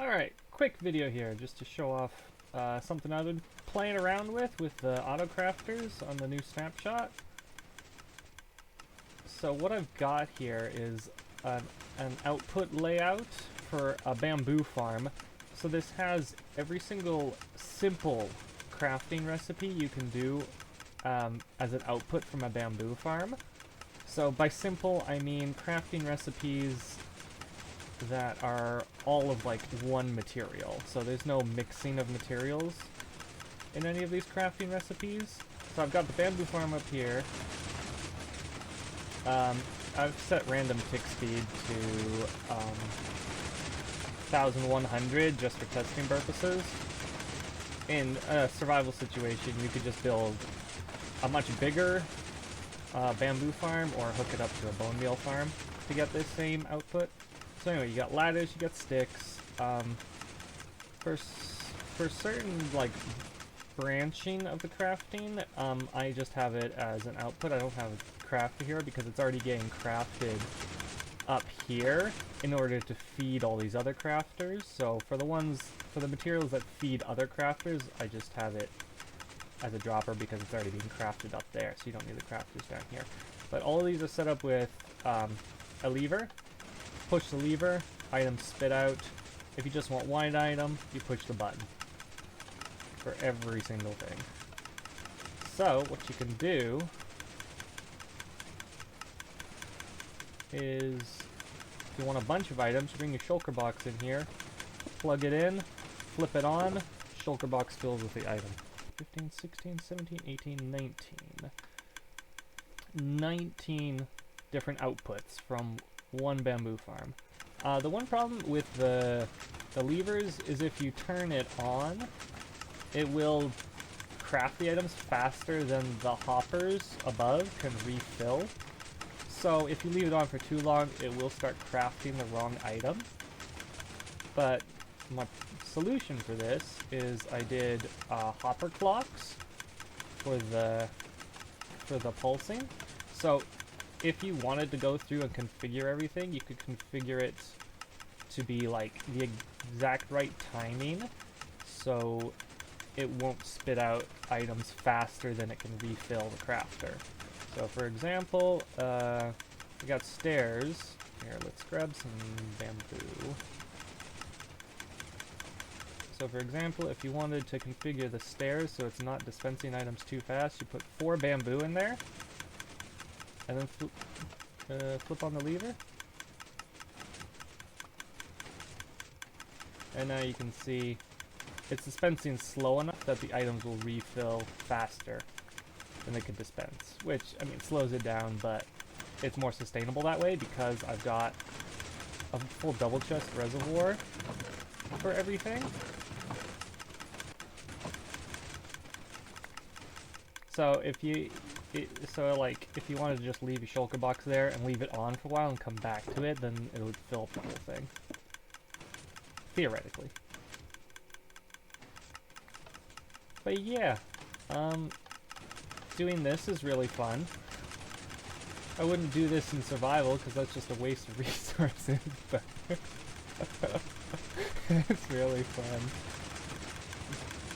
Alright, quick video here just to show off something I've been playing around with the auto crafters on the new Snapshot. So what I've got here is an output layout for a bamboo farm. So this has every single simple crafting recipe you can do as an output from a bamboo farm. So by simple, I mean crafting recipes that are all of like one material. So there's no mixing of materials in any of these crafting recipes. So I've got the bamboo farm up here. I've set random tick speed to 1100 just for testing purposes. In a survival situation, you could just build a much bigger bamboo farm or hook it up to a bone meal farm to get this same output. So anyway, you got ladders, you got sticks. For certain like branching of the crafting, I just have it as an output. I don't have a crafter here because it's already getting crafted up here in order to feed all these other crafters. So for the materials that feed other crafters, I just have it as a dropper because it's already being crafted up there, so you don't need the crafters down here. But all of these are set up with a lever. Push the lever, items spit out. If you just want one item, you push the button for every single thing. So what you can do is, if you want a bunch of items, bring your shulker box in here, plug it in, flip it on, shulker box fills with the item. 15, 16, 17, 18, 19. 19 different outputs from one bamboo farm. The one problem with the levers is if you turn it on, it will craft the items faster than the hoppers above can refill. So if you leave it on for too long, it will start crafting the wrong item. But my solution for this is I did hopper clocks for the pulsing. So if you wanted to go through and configure everything, you could configure it to be like the exact right timing, so it won't spit out items faster than it can refill the crafter. So for example, we got stairs. Here, let's grab some bamboo. So for example, if you wanted to configure the stairs so it's not dispensing items too fast, you put 4 bamboo in there, and then flip on the lever. And now you can see it's dispensing slow enough that the items will refill faster than they could dispense. Which, I mean, slows it down, but it's more sustainable that way because I've got a full double chest reservoir for everything. So if you wanted to just leave your shulker box there and leave it on for a while and come back to it, then it would fill up the whole thing. Theoretically. But yeah, doing this is really fun. I wouldn't do this in survival because that's just a waste of resources, but it's really fun.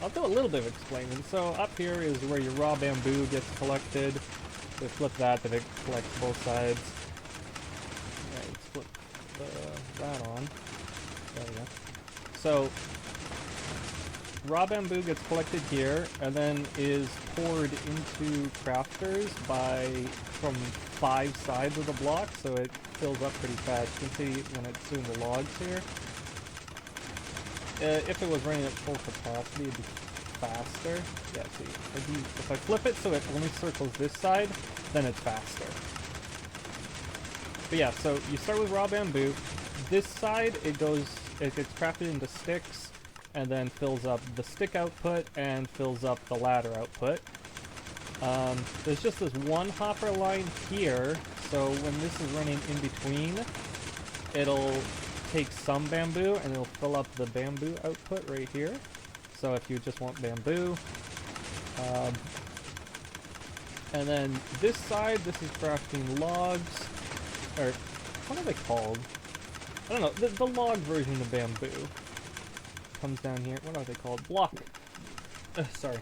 I'll do a little bit of explaining. So up here is where your raw bamboo gets collected. So flip that, then it collects both sides. Yeah, let's flip that on. There we go. So raw bamboo gets collected here, and then is poured into crafters from 5 sides of the block, so it fills up pretty fast. You can see when it's doing the logs here. If it was running at full capacity, it'd be faster. Yeah, see, if I flip it so it only circles this side, then it's faster. But yeah, so you start with raw bamboo. This side, it gets crafted into sticks, and then fills up the stick output and fills up the ladder output. There's just this one hopper line here, so when this is running in between, it'll take some bamboo and it'll fill up the bamboo output right here. So if you just want bamboo, and then this side, this is crafting logs, or what are they called? I don't know, the log version of bamboo. comes down here. What are they called? Block. Sorry.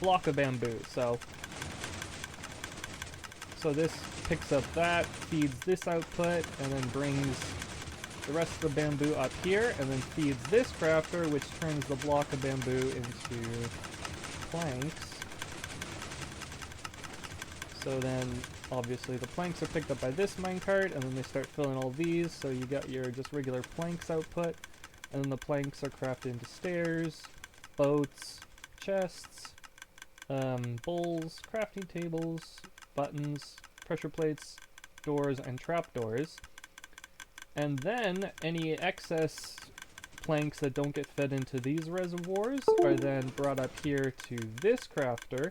Block of bamboo. So this picks up that, feeds this output, and then brings the rest of the bamboo up here, and then feeds this crafter, which turns the block of bamboo into planks. So then, obviously, the planks are picked up by this minecart, and then they start filling all these, so you got your just regular planks output, and then the planks are crafted into stairs, boats, chests, bowls, crafting tables, buttons, pressure plates, doors, and trapdoors. And then any excess planks that don't get fed into these reservoirs are then brought up here to this crafter,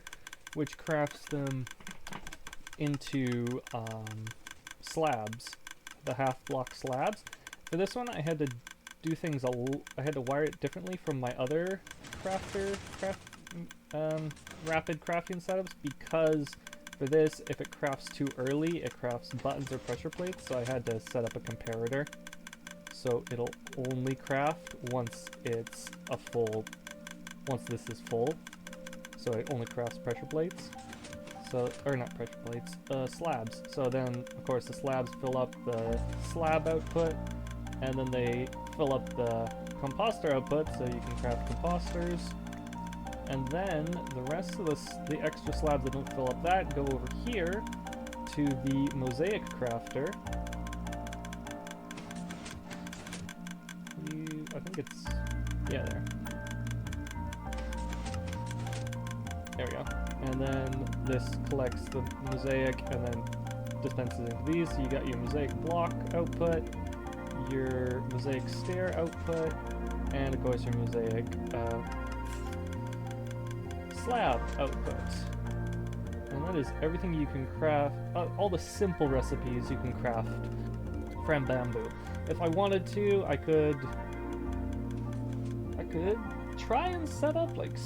which crafts them into slabs, the half-block slabs. For this one, I had to do things I had to wire it differently from my other rapid crafting setups, because for this, if it crafts too early, it crafts buttons or pressure plates, so I had to set up a comparator. So it'll only craft once it's once this is full. So it only crafts pressure plates. Or not pressure plates, slabs. So then, of course, the slabs fill up the slab output, and then they fill up the composter output, so you can craft composters. And then the rest of the extra slabs that don't fill up that go over here to the mosaic crafter. I think it's, yeah, there. There we go. And then this collects the mosaic and then dispenses into these. So you got your mosaic block output, your mosaic stair output, and of course your mosaic slab outputs. And that is everything you can craft, all the simple recipes you can craft from bamboo. If I wanted to, I could try and set up like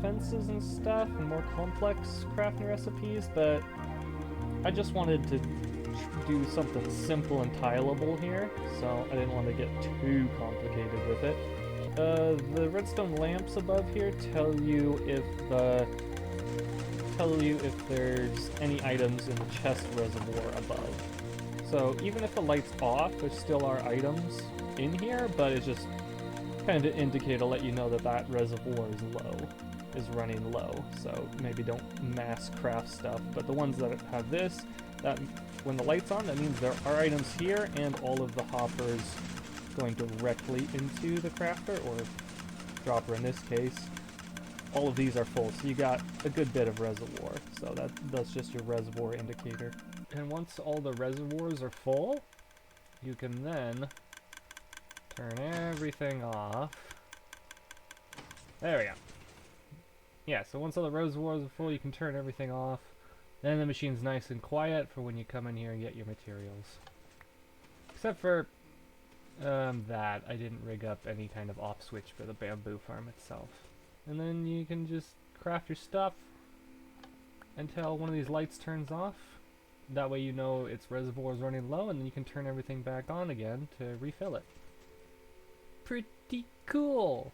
fences and stuff and more complex crafting recipes, but I just wanted to do something simple and tileable here, so I didn't want to get too complicated with it. The redstone lamps above here tell you if there's any items in the chest reservoir above. So even if the light's off, there still are items in here, but it's just kind of an indicator to let you know that that reservoir is running low. So maybe don't mass craft stuff, but the ones that have this, that when the light's on, that means there are items here, and all of the hoppers going directly into the crafter, or dropper in this case. All of these are full, so you got a good bit of reservoir. So that's just your reservoir indicator. And once all the reservoirs are full, you can then turn everything off. There we go. Yeah, so once all the reservoirs are full, you can turn everything off. Then the machine's nice and quiet for when you come in here and get your materials. Except for that, I didn't rig up any kind of off switch for the bamboo farm itself. And then you can just craft your stuff until one of these lights turns off. That way you know its reservoir is running low, and then you can turn everything back on again to refill it. Pretty cool!